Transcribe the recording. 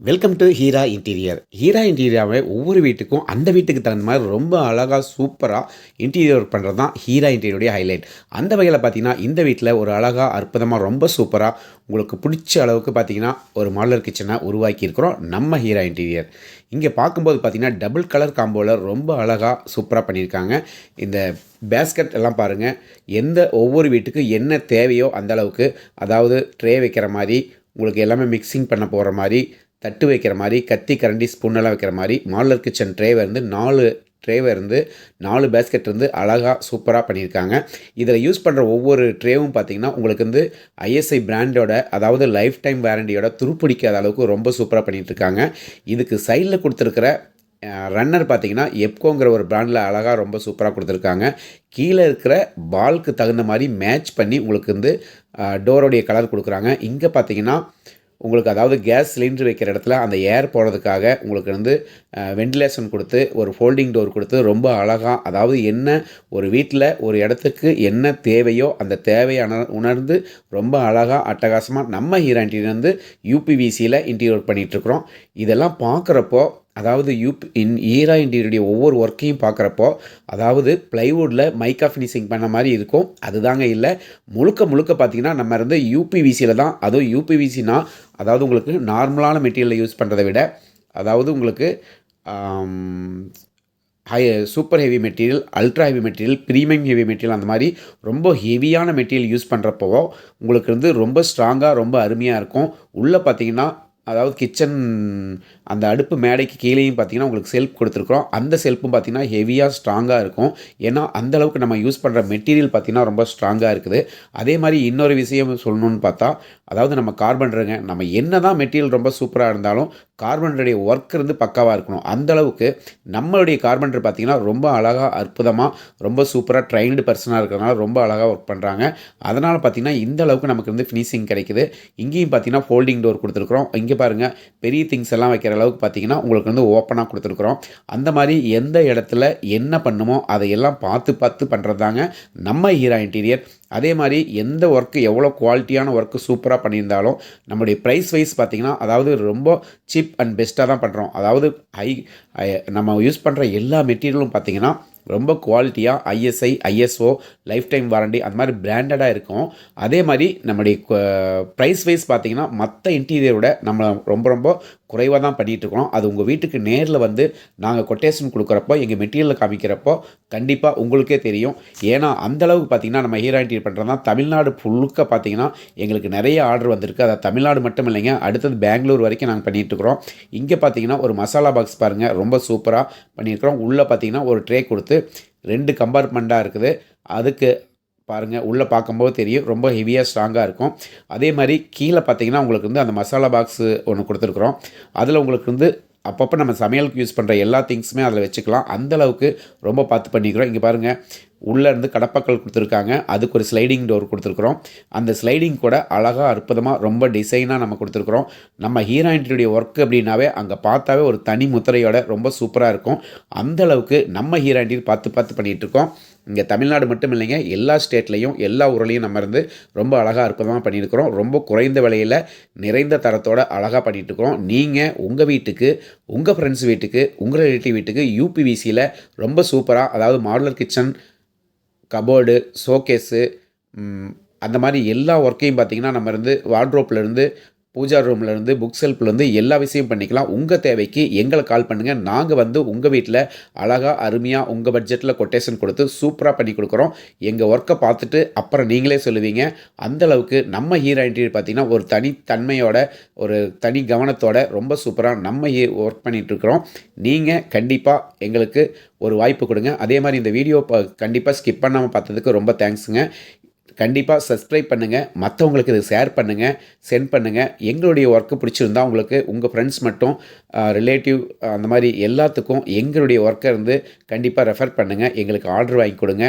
Welcome to Heera interior. Heera இன்டீரியாவை ஒவ்வொரு வீட்டுக்கும் அந்த வீட்டுக்கு தகுந்த மாதிரி ரொம்ப அழகாக சூப்பராக இன்டீரியர் ஒர்க் பண்ணுறது தான் ஹீரா இன்டீரியருடைய ஹைலைட். அந்த வகையில் பார்த்தீங்கன்னா இந்த வீட்டில் ஒரு அழகாக அற்புதமாக ரொம்ப சூப்பராக உங்களுக்கு பிடிச்ச அளவுக்கு பார்த்தீங்கன்னா ஒரு மாடலர் கிச்சனை உருவாக்கியிருக்கிறோம் நம்ம ஹீரா இன்டீரியர். இங்கே பார்க்கும்போது பார்த்தீங்கன்னா டபுள் கலர் காம்போவில் ரொம்ப அழகாக சூப்பராக பண்ணியிருக்காங்க. இந்த பேஸ்கெட் எல்லாம் பாருங்கள், ஒவ்வொரு வீட்டுக்கு என்ன தேவையோ அந்த அளவுக்கு, அதாவது ட்ரே வைக்கிற மாதிரி, உங்களுக்கு எல்லாமே மிக்சிங் பண்ண போகிற மாதிரி, தட்டு வைக்கிற மாதிரி, கத்தி கரண்டி ஸ்பூனெல்லாம் வைக்கிற மாதிரி மாடலர் கிச்சன் ட்ரேவை இருந்து 4 பேஸ்கெட் இருந்து அழகாக சூப்பராக பண்ணியிருக்காங்க. இதில் யூஸ் பண்ணுற ஒவ்வொரு ட்ரேவும் பார்த்திங்கன்னா உங்களுக்கு வந்து ஐஎஸ்ஐ பிராண்டோட, அதாவது லைஃப் டைம் வாரண்டியோட துருப்பிடிக்காத அளவுக்கு ரொம்ப சூப்பராக பண்ணிகிட்ருக்காங்க. இதுக்கு சைடில் கொடுத்துருக்கிற ரன்னர் பார்த்திங்கன்னா எப்கோங்கிற ஒரு பிராண்டில் அழகாக ரொம்ப சூப்பராக கொடுத்துருக்காங்க. கீழே இருக்கிற பால்க்கு தகுந்த மாதிரி மேட்ச் பண்ணி உங்களுக்கு வந்து டோரோடைய கலர் கொடுக்குறாங்க. இங்கே பார்த்திங்கன்னா உங்களுக்கு, அதாவது கேஸ் சிலிண்டர் வைக்கிற இடத்துல அந்த ஏர் போகிறதுக்காக உங்களுக்கு வந்து வென்டிலேஷன் கொடுத்து ஒரு ஃபோல்டிங் டோர் கொடுத்து ரொம்ப அழகாக, அதாவது என்ன ஒரு வீட்டில் ஒரு இடத்துக்கு என்ன தேவையோ அந்த தேவையை உணர்ந்து ரொம்ப அழகாக அட்டகாசமாக நம்ம ஹீரா இன்டீரியர் வந்து யூபிவிசியில் இன்டீரியர் பண்ணிகிட்ருக்குறோம். இதெல்லாம் பார்க்குறப்போ, அதாவது ஹீரா இன்டீரியருடைய ஒவ்வொரு ஒர்க்கையும் பார்க்குறப்போ, அதாவது ப்ளைவுட்டில் மைக்கா ஃபினிஷிங் பண்ண மாதிரி இருக்கும். அதுதாங்க இல்லை, முழுக்க பார்த்திங்கன்னா நம்ம இருந்து யூபிவிசியில் தான். அதுவும் யூபிவிசினா அதாவது உங்களுக்கு நார்மலான மெட்டீரியலை யூஸ் பண்ணுறதை விட, அதாவது உங்களுக்கு super heavy material, ultra heavy material, premium heavy material, அந்த மாதிரி ரொம்ப ஹெவியான மெட்டீரியல் யூஸ் பண்ணுறப்போ உங்களுக்கு வந்து ரொம்ப ஸ்ட்ராங்காக ரொம்ப அருமையாக இருக்கும். உள்ளே பார்த்திங்கன்னா, அதாவது கிச்சன் அந்த அடுப்பு மேடைக்கு கீழேயும் பார்த்திங்கன்னா உங்களுக்கு செல்ஃப் கொடுத்துருக்குறோம். அந்த செல்ஃபும் பார்த்திங்கன்னா ஹெவியாக ஸ்ட்ராங்காக இருக்கும். ஏன்னா அந்தளவுக்கு நம்ம யூஸ் பண்ணுற மெட்டீரியல் பார்த்திங்கன்னா ரொம்ப ஸ்ட்ராங்காக இருக்குது. அதே மாதிரி இன்னொரு விஷயம் சொல்லணுன்னு பார்த்தா, அதாவது நம்ம கார்பெண்டருங்க, நம்ம என்ன தான் மெட்டீரியல் ரொம்ப சூப்பராக இருந்தாலும் கார்பெண்டருடைய ஒர்க் இருந்து பக்காவாக இருக்கணும். அந்தளவுக்கு நம்மளுடைய கார்பெண்டர் பார்த்திங்கன்னா ரொம்ப அழகாக அற்புதமாக ரொம்ப சூப்பராக ட்ரைன்டு பர்சனாக இருக்கிறதுனால ரொம்ப அழகாக ஒர்க் பண்ணுறாங்க. அதனால் பார்த்திங்கன்னா இந்த அளவுக்கு நமக்கு வந்து ஃபினிஷிங் கிடைக்குது. இங்கேயும் பார்த்திங்கன்னா ஃபோல்டிங் டோர் கொடுத்துருக்குறோம். இங்கே பாருங்கள், பெரிய திங்ஸ் எல்லாம் வைக்கிற அளவுக்கு பார்த்திங்கன்னா உங்களுக்கு வந்து ஓப்பனாக கொடுத்துருக்குறோம். அந்த மாதிரி எந்த இடத்துல என்ன பண்ணுமோ அதையெல்லாம் பார்த்து பண்ணுறது தாங்க நம்ம ஹீரா இன்டீரியர். அதே மாதிரி எந்த ஒர்க்கு எவ்வளோ குவாலிட்டியான ஒர்க்கு சூப்பராக பண்ணியிருந்தாலும் நம்முடைய ப்ரைஸ் வைஸ் பார்த்திங்கன்னா, அதாவது ரொம்ப சீப் அண்ட் பெஸ்ட்டாக தான் பண்ணுறோம். அதாவது நம்ம யூஸ் பண்ணுற எல்லா மெட்டீரியலும் பார்த்திங்கன்னா ரொம்ப குவாலிட்டியாக ISI, ISO, life time warranty அந்த மாதிரி பிராண்டடாக இருக்கும். அதே மாதிரி நம்முடைய ப்ரைஸ் வைஸ் பார்த்திங்கன்னா மற்ற இன்டீரியரோட நம்ம ரொம்ப குறைவாக தான் பண்ணிகிட்ருக்கோம். அது உங்கள் வீட்டுக்கு நேரில் வந்து நாங்கள் கொட்டேஷன் கொடுக்குறப்போ, எங்கள் மெட்டீரியலில் காமிக்கிறப்போ கண்டிப்பாக உங்களுக்கே தெரியும். ஏன்னா அந்தளவுக்கு பார்த்திங்கன்னா நம்ம ஹீரா இன்டீரியர் பண்ணுறது தான். தமிழ்நாடு ஃபுல்லுக்க பார்த்திங்கன்னா எங்களுக்கு நிறைய ஆர்டர் வந்திருக்கு. அதை தமிழ்நாடு மட்டும் இல்லைங்க, அடுத்தது பெங்களூர் வரைக்கும் நாங்கள் பண்ணிகிட்ருக்குறோம். இங்கே பார்த்திங்கன்னா ஒரு மசாலா பாக்ஸ் பாருங்கள், ரொம்ப சூப்பராக பண்ணியிருக்கிறோம். உள்ளே பார்த்திங்கன்னா ஒரு ட்ரே கொடுத்து 2 கம்பார்ட்மெண்ட்டாக இருக்குது. அதுக்கு பாருங்கள், உள்ளே பார்க்கும்போது தெரியும் ரொம்ப ஹெவியாக ஸ்ட்ராங்காக இருக்கும். அதே மாதிரி கீழே பார்த்தீங்கன்னா உங்களுக்கு வந்து அந்த மசாலா பாக்ஸு ஒன்று கொடுத்துருக்குறோம். அதில் உங்களுக்கு வந்து அப்பப்போ நம்ம சமையலுக்கு யூஸ் பண்ணுற எல்லா திங்ஸுமே அதில் வச்சுக்கலாம். அந்தளவுக்கு ரொம்ப பார்த்து பண்ணிக்கிறோம். இங்கே பாருங்கள், உள்ளேருந்து கடப்பாக்கள் கொடுத்துருக்காங்க. அதுக்கு ஒரு ஸ்லைடிங் டோர் கொடுத்துருக்குறோம். அந்த ஸ்லைடிங் கூட அழகாக அற்புதமாக ரொம்ப டிசைனாக நம்ம கொடுத்துருக்குறோம். நம்ம ஹீரா இன்டீரியருடைய ஒர்க் அப்படின்னாவே அங்கே பார்த்தாவே ஒரு தனி முத்திரையோட ரொம்ப சூப்பராக இருக்கும். அந்தளவுக்கு நம்ம ஹீரா இன்டீரியர் பார்த்து பண்ணிகிட்ருக்கோம். இங்கே தமிழ்நாடு மட்டும் இல்லைங்க, எல்லா ஸ்டேட்லேயும் எல்லா ஊர்லேயும் நம்ம இருந்து ரொம்ப அழகாக அற்புதமாக பண்ணியிருக்கிறோம். ரொம்ப குறைந்த விலையில் நிறைந்த தரத்தோடு அழகாக பண்ணிகிட்ருக்கிறோம். நீங்கள் உங்கள் வீட்டுக்கு, உங்கள் ஃப்ரெண்ட்ஸ் வீட்டுக்கு, உங்கள் ரிலேட்டிவ் வீட்டுக்கு யூபிவிசியில் ரொம்ப சூப்பராக, அதாவது மாடுலர் கிச்சன், கபோர்டு, ஷோகேஸு, அந்த மாதிரி எல்லா ஒர்க்கையும் பார்த்திங்கன்னா நம்ம இருந்து வார்ட்ரோப்லேருந்து, பூஜா ரூம்லேருந்து, புக் செல்ஃப்லேருந்து எல்லா விஷயம் பண்ணிக்கலாம். உங்கள் தேவைக்கு எங்களை கால் பண்ணுங்கள். நாங்கள் வந்து உங்கள் வீட்டில் அழகாக அருமையாக உங்கள் பட்ஜெட்டில் கொட்டேஷன் கொடுத்து சூப்பராக பண்ணி கொடுக்குறோம். எங்கள் ஒர்க்கை பார்த்துட்டு அப்புறம் நீங்களே சொல்லுவீங்க. அந்தளவுக்கு நம்ம ஹீரா இன்டீரியர் பார்த்திங்கன்னா ஒரு தனித்தன்மையோட, ஒரு தனி கவனத்தோட ரொம்ப சூப்பராக நம்ம ஒர்க் பண்ணிகிட்ருக்குறோம். நீங்கள் கண்டிப்பாக எங்களுக்கு ஒரு வாய்ப்பு கொடுங்க. அதே மாதிரி இந்த வீடியோ கண்டிப்பாக ஸ்கிப் பண்ணாமல் பார்த்ததுக்கு ரொம்ப தேங்க்ஸுங்க. கண்டிப்பாக சப்ஸ்கிரைப் பண்ணுங்கள், மற்றவங்களுக்கு இதை ஷேர் பண்ணுங்கள், சென்ட் பண்ணுங்கள். எங்களுடைய ஒர்க்கு பிடிச்சிருந்தா உங்களுக்கு உங்கள் ஃப்ரெண்ட்ஸ் மட்டும், ரிலேட்டிவ், அந்த மாதிரி எல்லாத்துக்கும் எங்களுடைய ஒர்க்கை இருந்து கண்டிப்பாக ரெஃபர் பண்ணுங்கள். எங்களுக்கு ஆர்டர் வாங்கி கொடுங்க.